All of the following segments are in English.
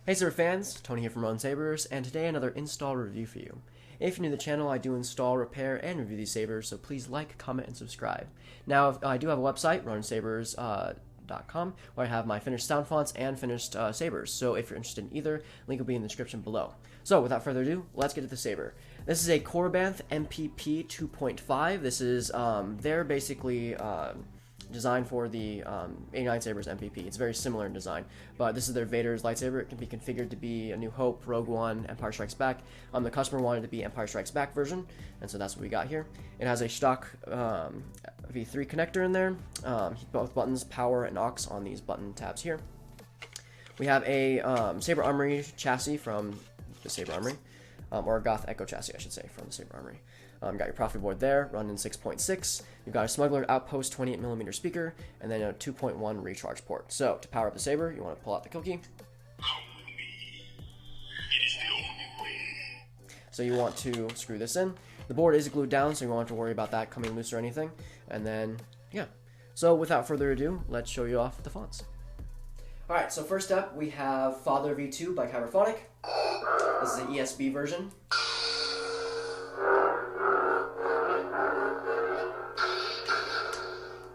Hey Saber fans, Tony here from Sabers, and today another install review for you. If you're new to the channel, I do install, repair, and review these sabers, so please like, comment, and subscribe. Now, I do have a website, runsabers.com, where I have my finished sound fonts and finished sabers, so if you're interested in either, link will be in the description below. So, without further ado, let's get to the saber. This is a Korbanth MPP 2.5. This is, they're basically designed for the 89 Sabers MPP. It's very similar in design, but this is their Vader's lightsaber. It can be configured to be a New Hope, Rogue One, Empire Strikes Back. The customer wanted it to be Empire Strikes Back version, and so that's what we got here. It has a stock V3 connector in there, both buttons, power and aux on these button tabs here. We have a Saber Armory chassis from the Saber Armory, or Goth Echo chassis, I should say, from the Saber Armory. Got your proffie board there, running 6.6. You've got a Smuggler Outpost 28mm speaker, and then a 2.1 recharge port. So, to power up the saber, you want to pull out the kill key. So you want to screw this in. The board is glued down, so you won't have to worry about that coming loose or anything. And then, yeah. So without further ado, let's show you off the fonts. Alright, so first up, we have Father V2 by Kyberphonic. This is the ESB version.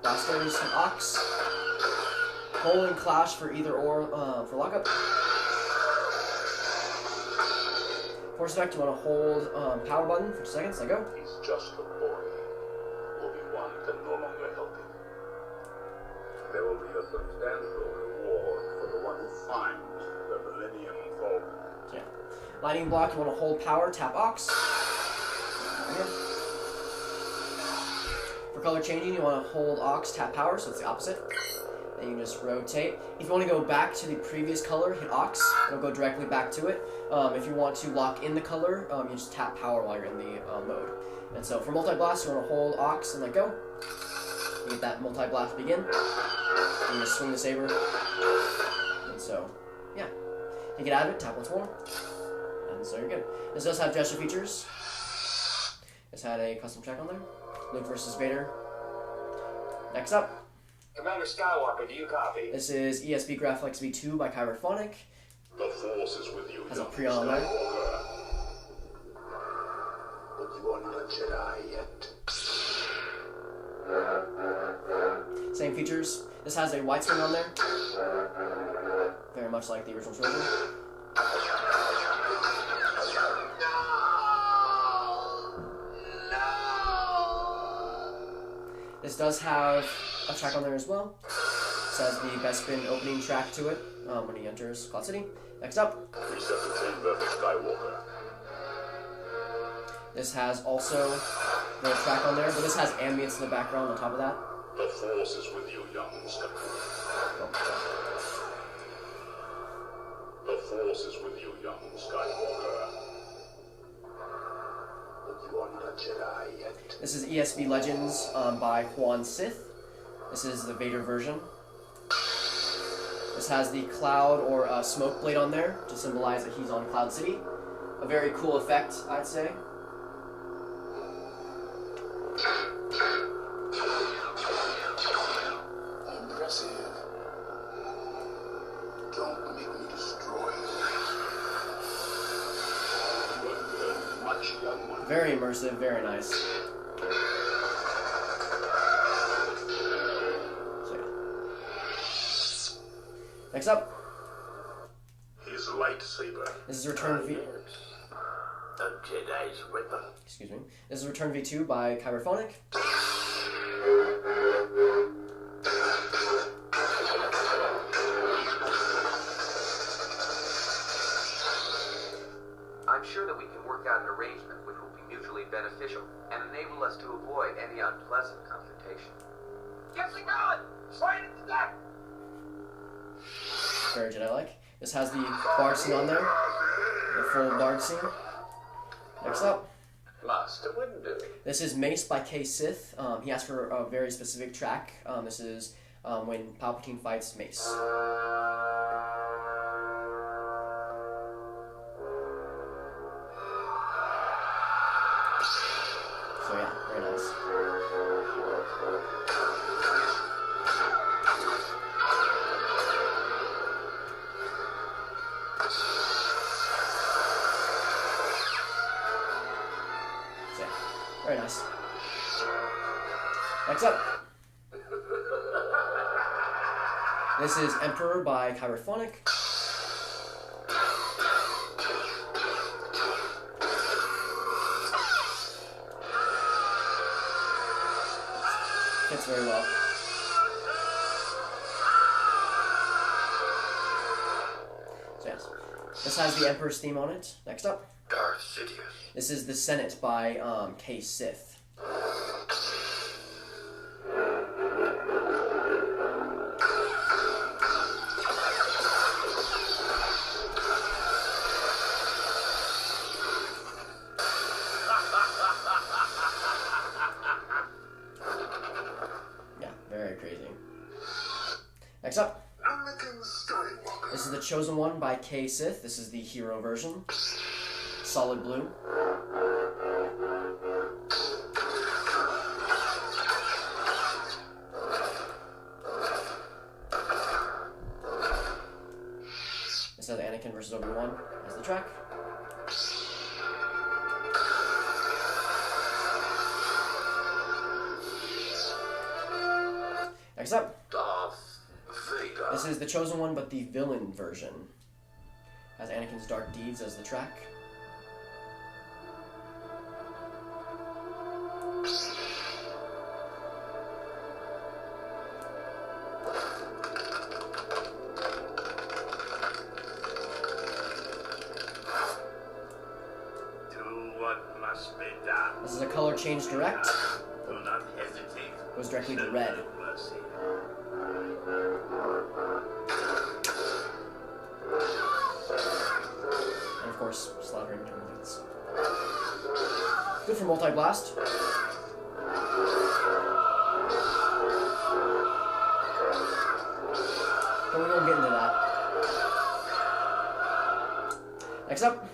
Blasters and aux. Pull and clash for either or for lockup. Force effect, you want to hold power button for 2 seconds. Let go. He's just a boy. Obi-Wan can no longer help him. There will be a substantial reward for the one who finds the Millennium Falcon. Yeah. Lightning block, you want to hold power, tap aux. Okay. For color changing, you want to hold aux, tap power, so it's the opposite. Then you just rotate. If you want to go back to the previous color, hit aux. It'll go directly back to it. If you want to lock in the color, you just tap power while you're in the mode. And so for multi-blast, you want to hold aux and let go. You get that multi-blast begin. And you just swing the saber. And so, yeah. You get out of it, tap once more. And so you're good. This does have gesture features. It's had a custom check on there. Luke versus Vader. Next up. Commander Skywalker, do you copy? This is ESB Graphics V2 by Kyberphonic. The Force is with you, Has a pre on there. But you are not a Jedi yet. Same features. This has a white screen on there. Very much like the original trilogy. This does have a track on there as well. This has the Bespin opening track to it when he enters Cloud City. Next up. Reset the chamber for Skywalker. This has also the track on there, but this has ambience in the background on top of that. The Force is with you, young Skywalker. The Force is with you, young Skywalker. But you are not a Jedi yet. This is ESB Legends by Juan Sith. This is the Vader version. This has the cloud or smoke blade on there to symbolize that he's on Cloud City. A very cool effect, I'd say. Impressive. Don't make me destroy you. You much, young one. Very immersive, very nice. So, yeah. Next up. His lightsaber. This is Return V. A Jedi's weapon. Excuse me. This is Return V2 by Kyberphonic. I'm sure that we can work out an arrangement which will be mutually beneficial and enable us to avoid any unpleasant confrontation. Get the gun! Slide it to death! Very Jedi-like. This has the bard scene on there. The full bard scene. Next up. Master Windu. This is Mace by K. Sith. He asked for a very specific track. This is when Palpatine fights Mace. So yeah, very nice. Next up. This is Emperor by Kyberphonic. Fits very well. So yes, this has the Emperor's theme on it. Next up. Darth Sidious. This is The Senate by K. Sith. Yeah, very crazy. Next up. Anakin Skywalker. This is The Chosen One by K. Sith. This is the hero version. Solid blue. This has Anakin versus Obi-Wan as the track. Next up. Darth Vader. This is The Chosen One, but the villain version. Has Anakin's Dark Deeds as the track. Must be done. This is a color change direct. Do not hesitate. Goes directly to red. Mercy. And of course, slaughtering terminates. Good for multi-blast. But we won't get into that. Next up.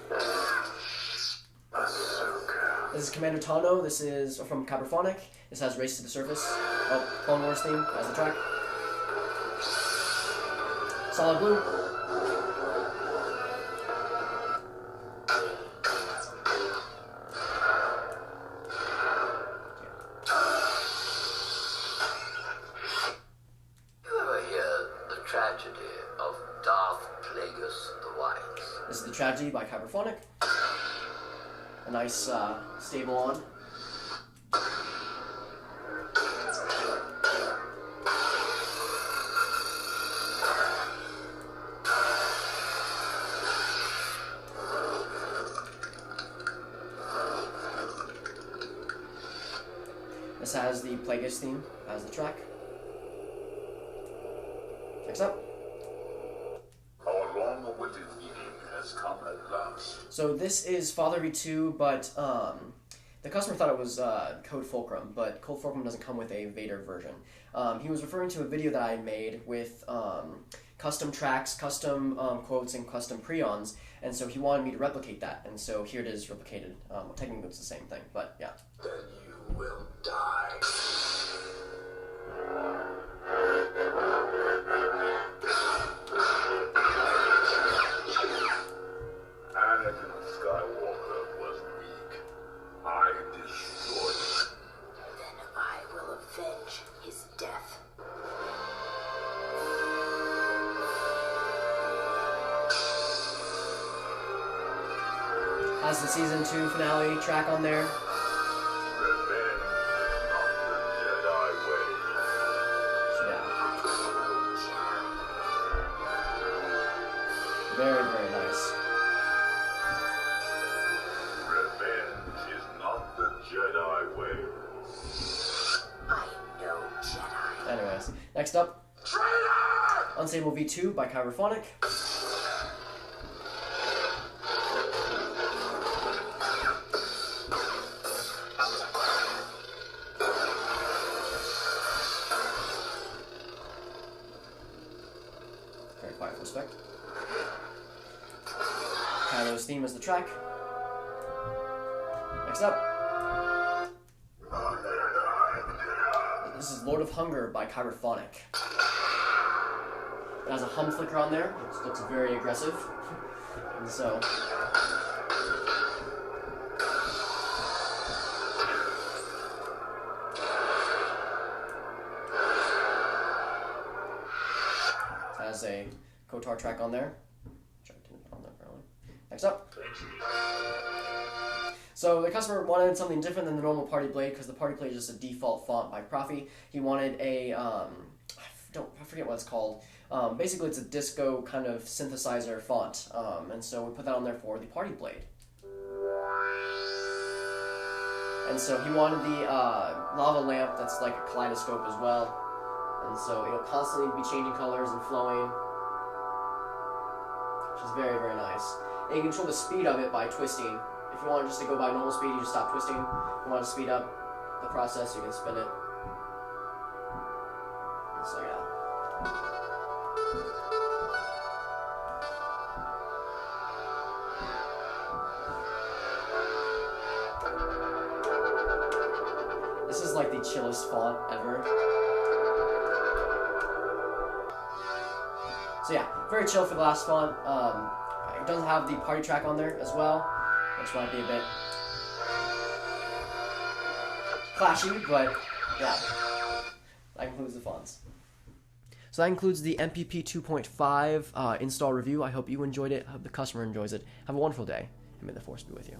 This is Commander Tonno. This is from Kyberphonic. This has Race to the Surface. Oh, Clone Wars theme as the track. Solid blue. You ever hear the tragedy of Darth Plagueis the Wise? This is The Tragedy by Kyberphonic. A nice stable on. This has the Plagueis theme as the track. Next up. Our long-awaited meeting has come at last. So this is Father V2, but the customer thought it was Code Fulcrum, but Code Fulcrum doesn't come with a Vader version. He was referring to a video that I made with custom tracks, custom quotes, and custom preons, and so he wanted me to replicate that, and so here it is replicated. Technically it's the same thing, but yeah. Then you will die. Anakin Skywalker was weak. I destroyed him. Then I will avenge his death. Has the season 2 finale track on there. Revenge is not the Jedi way. So yeah, very, very nice. Revenge is not the Jedi way. I am no Jedi. Anyways, next up, Unstable V2 by Kyberphonic. Very quiet for respect. Kylo's theme is the track. Next up, this is Lord of Hunger by Kyberphonic. It has a hum flicker on there, which looks very aggressive. And so, has a Kotar track on there. Which I didn't put on there apparently. Next up. So the customer wanted something different than the normal Party Blade because the Party Blade is just a default font by Proffie. He wanted a, I forget what it's called. Basically, it's a disco kind of synthesizer font, and so we put that on there for the Party Blade. And so he wanted the lava lamp that's like a kaleidoscope as well, and so it'll constantly be changing colors and flowing, which is very, very nice. And you can control the speed of it by twisting. If you want just to go by normal speed, you just stop twisting. If you want to speed up the process, you can spin it. And so yeah. This is like the chillest font ever. So yeah, very chill for the last font. It doesn't have the party track on there as well, which might be a bit clashy, but yeah, that includes the fonts. So that includes the MPP 2.5 install review. I hope you enjoyed it. I hope the customer enjoys it. Have a wonderful day, and may the Force be with you.